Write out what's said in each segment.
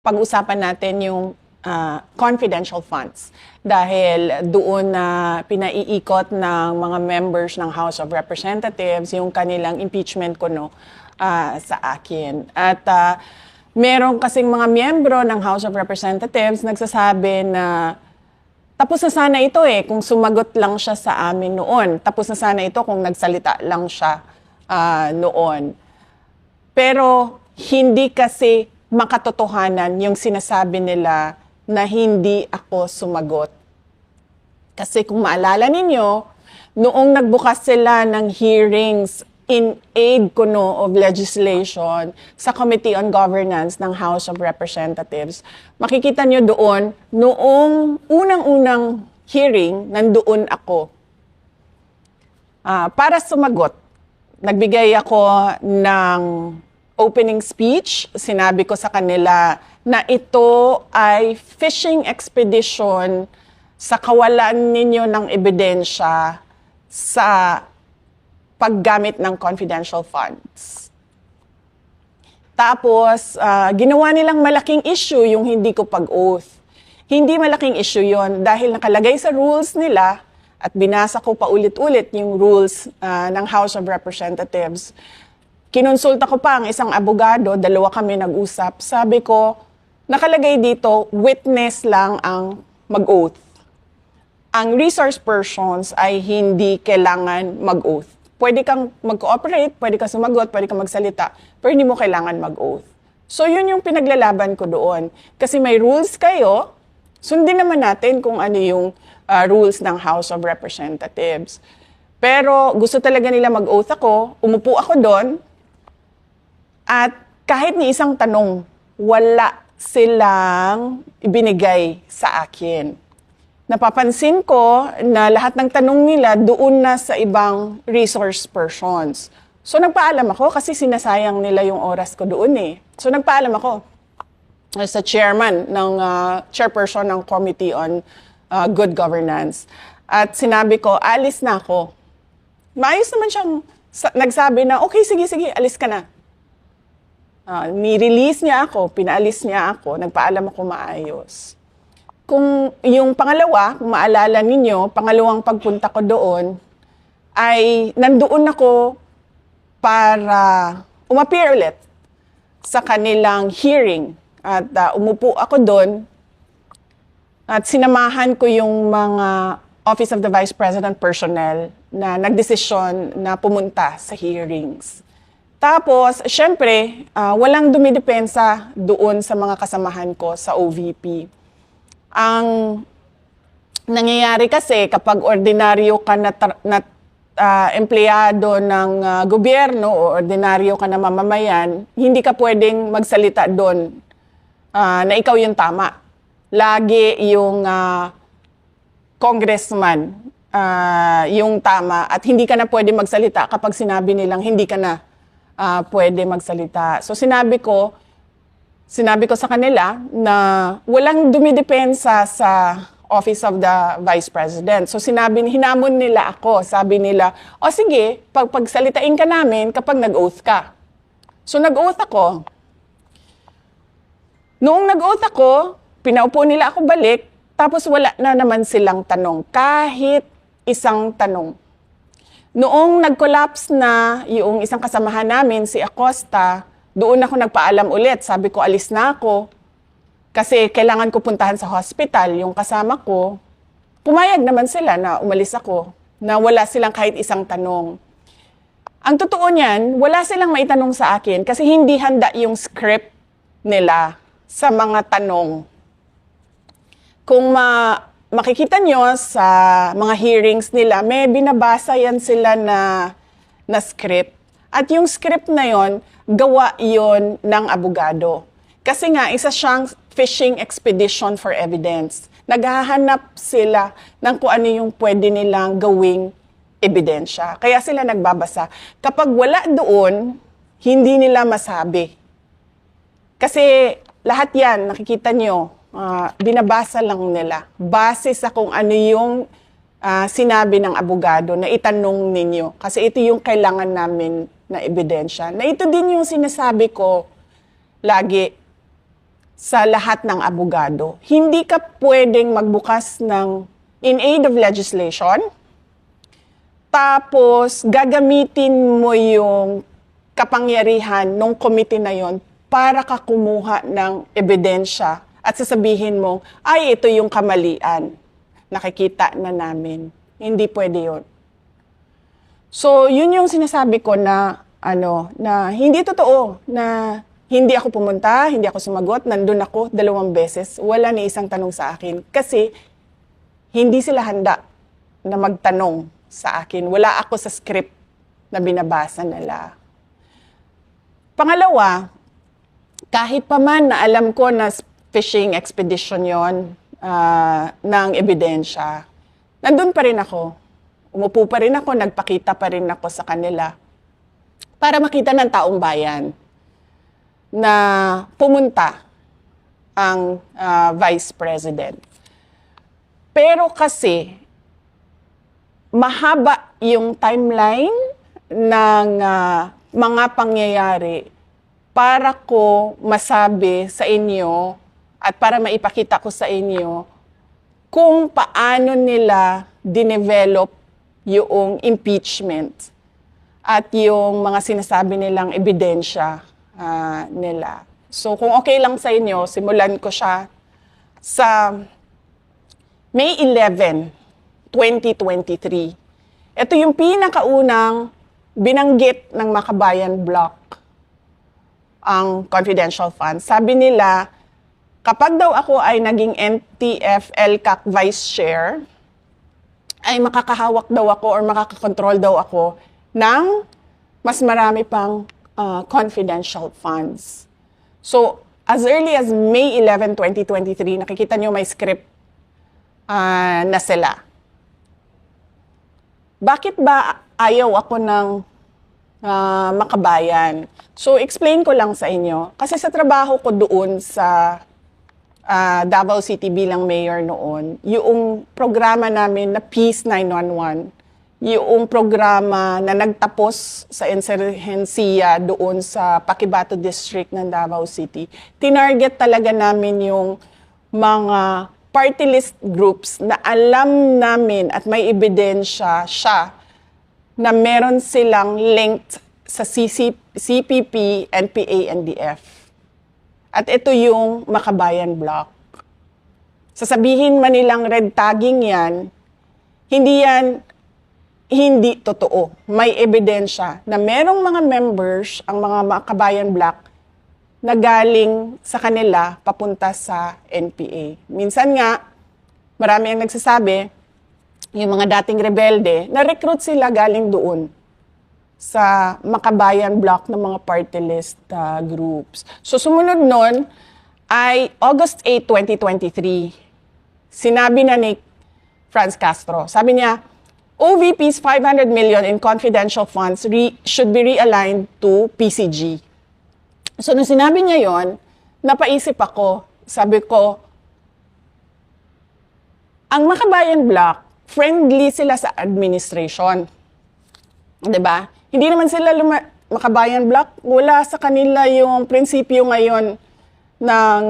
pag-usapan natin yung confidential funds dahil doon na pinaiikot ng mga members ng House of Representatives yung kanilang impeachment kuno sa akin. At meron kasing mga miyembro ng House of Representatives nagsasabi na tapos na sana ito kung sumagot lang siya sa amin noon. Tapos na sana ito kung nagsalita lang siya noon. Pero hindi kasi makatotohanan yung sinasabi nila na hindi ako sumagot. Kasi kung maalala ninyo, noong nagbukas sila ng hearings in aid kuno of legislation sa Committee on Governance ng House of Representatives, makikita nyo doon, noong unang-unang hearing, nandoon ako. Para sumagot, nagbigay ako ng opening speech. Sinabi ko sa kanila na ito ay fishing expedition sa kawalan ninyo ng ebidensya sa paggamit ng confidential funds. Tapos, ginawa nilang malaking issue yung hindi ko pag-oath. Hindi malaking issue yon dahil nakalagay sa rules nila at binasa ko pa ulit-ulit yung rules ng House of Representatives. Kinonsulta ko pa ang isang abogado, dalawa kami nag-usap. Sabi ko, nakalagay dito, witness lang ang mag-oath. Ang resource persons ay hindi kailangan mag-oath. Pwede kang mag-cooperate, pwede kang sumagot, pwede kang magsalita, pero hindi mo kailangan mag-oath. So yun yung pinaglalaban ko doon. Kasi may rules kayo, sundin naman natin kung ano yung rules ng House of Representatives. Pero gusto talaga nila mag-oath ako, umupo ako doon, at kahit ni isang tanong, wala silang ibinigay sa akin. Napapansin ko na lahat ng tanong nila doon na sa ibang resource persons. So nagpaalam ako kasi sinasayang nila yung oras ko doon . So nagpaalam ako sa chairperson ng Committee on Good Governance. At sinabi ko, alis na ako. Maayos naman siyang nagsabi na, okay, sige, alis ka na. Ni-release niya ako, pinaalis niya ako, nagpaalam ako maayos. Kung yung pangalawa, kung maalala ninyo, pangalawang pagpunta ko doon, ay nandoon ako para umappear ulit sa kanilang hearing. At umupo ako doon at sinamahan ko yung mga Office of the Vice President personnel na nagdesisyon na pumunta sa hearings. Tapos, syempre, walang dumidepensa doon sa mga kasamahan ko sa OVP. Ang nangyayari kasi kapag ordinaryo ka na empleyado ng gobyerno o ordinaryo ka na mamamayan, hindi ka pwedeng magsalita doon na ikaw yung tama. Lagi yung congressman yung tama at hindi ka na pwede magsalita kapag sinabi nilang hindi ka na pwede magsalita. So sinabi ko sa kanila na walang dumidepensa sa Office of the Vice President. So hinamon nila ako. Sabi nila, o sige, pagsalitain ka namin kapag nag-oath ka. So nag-oath ako. Noong nag-oath ako, pinaupo nila ako balik, tapos wala na naman silang tanong. Kahit isang tanong. Noong nag-collapse na yung isang kasamahan namin, si Acosta, doon ako nagpaalam ulit. Sabi ko, alis na ako. Kasi kailangan ko puntahan sa hospital yung kasama ko. Pumayag naman sila na umalis ako, na wala silang kahit isang tanong. Ang totoo niyan, wala silang maitanong sa akin kasi hindi handa yung script nila sa mga tanong. Kung makikita nyo sa mga hearings nila, may binabasa yan sila na script. At yung script na yon, gawa yon ng abogado. Kasi nga, isa siyang fishing expedition for evidence. Naghahanap sila ng kung ano yung pwede nilang gawing ebidensya. Kaya sila nagbabasa. Kapag wala doon, hindi nila masabi. Kasi lahat yan, nakikita nyo, binabasa lang nila. Base sa kung ano yung sinabi ng abogado na itanong ninyo. Kasi ito yung kailangan namin na ebidensya. Na ito din yung sinasabi ko lagi sa lahat ng abogado. Hindi ka pwedeng magbukas ng in aid of legislation, tapos gagamitin mo yung kapangyarihan ng committee na yon para ka kumuha ng ebidensya at sasabihin mo, ay, ito yung kamalian. Nakikita na namin. Hindi pwede yun. So, yun yung sinasabi ko na, na hindi totoo, na hindi ako pumunta, hindi ako sumagot, nandun ako 2 beses, wala ni isang tanong sa akin. Kasi, hindi sila handa na magtanong sa akin. Wala ako sa script na binabasa nila. Pangalawa, kahit pa man na alam ko na fishing expedition yon ng ebidensya, nandun pa rin ako. Umupo pa rin ako, nagpakita pa rin ako sa kanila para makita ng taong bayan na pumunta ang Vice President. Pero kasi, mahaba yung timeline ng mga pangyayari para ko masabi sa inyo at para maipakita ko sa inyo kung paano nila dinevelop yung impeachment at yung mga sinasabi nilang ebidensya nila. So kung okay lang sa inyo, simulan ko siya sa May 11, 2023. Ito yung pinakaunang binanggit ng Makabayan Bloc ang confidential funds. Sabi nila, kapag daw ako ay naging NTF-LCAC Vice Chair, ay makakahawak daw ako or makakakontrol daw ako ng mas marami pang confidential funds. So, as early as May 11, 2023, nakikita nyo may script na sila. Bakit ba ayaw ako ng Makabayan? So, explain ko lang sa inyo. Kasi sa trabaho ko doon sa Davao City bilang mayor noon, yung programa namin na Peace 911, yung programa na nagtapos sa insurhensiya doon sa Paquibato District ng Davao City, tinarget talaga namin yung mga party list groups na alam namin at may ebidensya siya na meron silang linked sa CPP, NPA, NDF. At ito yung Makabayan Bloc. Sasabihin man nilang red tagging yan, hindi totoo. May ebidensya na merong mga members, ang mga Makabayan Bloc, na galing sa kanila papunta sa NPA. Minsan nga, marami ang nagsasabi, yung mga dating rebelde, na-recruit sila galing doon sa Makabayan Bloc ng mga party list groups. So sumunod nun ay August 8, 2023. Sinabi na ni Franz Castro, sabi niya, OVP's 500 million in confidential funds should be realigned to PCG. So nung sinabi niya yon, napaisip ako, sabi ko, ang Makabayan Bloc, friendly sila sa administration. 'Di ba? Hindi naman sila Makabayan Bloc, wala sa kanila yung prinsipyo ngayon ng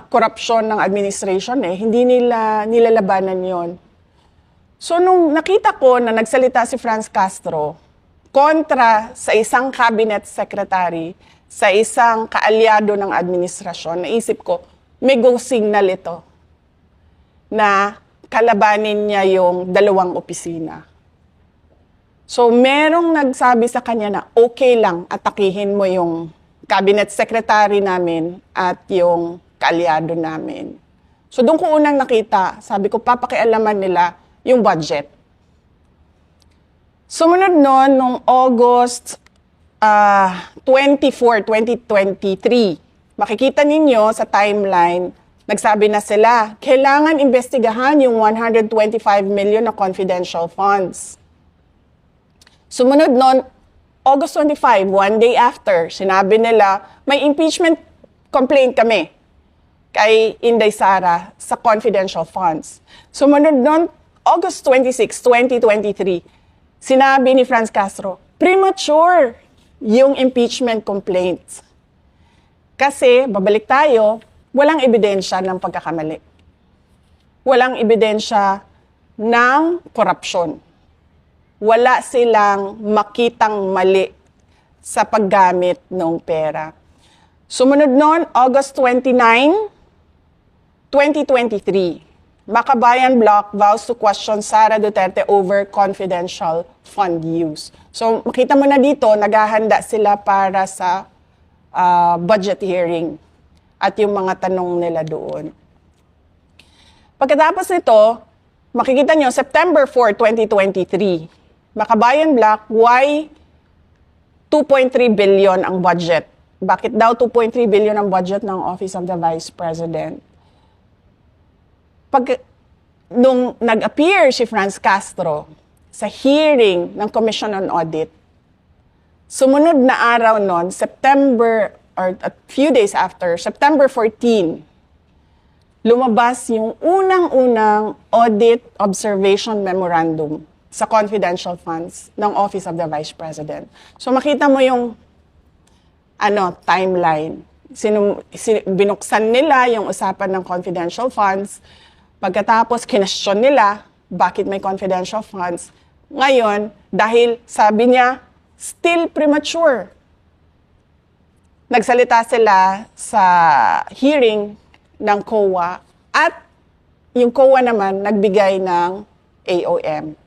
korupsyon ng administration eh. Hindi nila nilalabanan yon. So nung nakita ko na nagsalita si Franz Castro kontra sa isang cabinet secretary, sa isang kaalyado ng administrasyon, naisip ko, may go signal ito na kalabanin niya yung 2 opisina. So, merong nagsabi sa kanya na okay lang atakihin mo yung cabinet secretary namin at yung kaalyado namin. So, doon ko unang nakita, sabi ko, papakialaman nila yung budget. Sumunod noon, nung August 24, 2023, makikita ninyo sa timeline, nagsabi na sila, kailangan investigahan yung 125 million na confidential funds. Sumunod noon, August 25, one day after, sinabi nila, may impeachment complaint kami kay Inday Sara sa confidential funds. Sumunod noon, August 26, 2023, sinabi ni Franz Castro, premature yung impeachment complaints. Kasi, babalik tayo, walang ebidensya ng pagkakamali. Walang ebidensya ng korupsyon. Wala silang makitang mali sa paggamit ng pera. Sumunod noon, August 29, 2023, Makabayan Bloc vows to question Sara Duterte over confidential fund use. So makita mo na dito, naghahanda sila para sa budget hearing at yung mga tanong nila doon. Pagkatapos nito, makikita nyo, September 4, 2023, Makabayan Bloc, why 2.3 billion ang budget? Bakit daw 2.3 billion ang budget ng Office of the Vice President? Nung nag-appear si Franz Castro sa hearing ng Commission on Audit, sumunod na araw nun, September, or a few days after, September 14, lumabas yung unang-unang Audit Observation Memorandum sa confidential funds ng Office of the Vice President. So makita mo yung timeline. Binuksan nila yung usapan ng confidential funds. Pagkatapos, kinestyon nila bakit may confidential funds. Ngayon, dahil sabi niya, still premature. Nagsalita sila sa hearing ng COA at yung COA naman nagbigay ng AOM.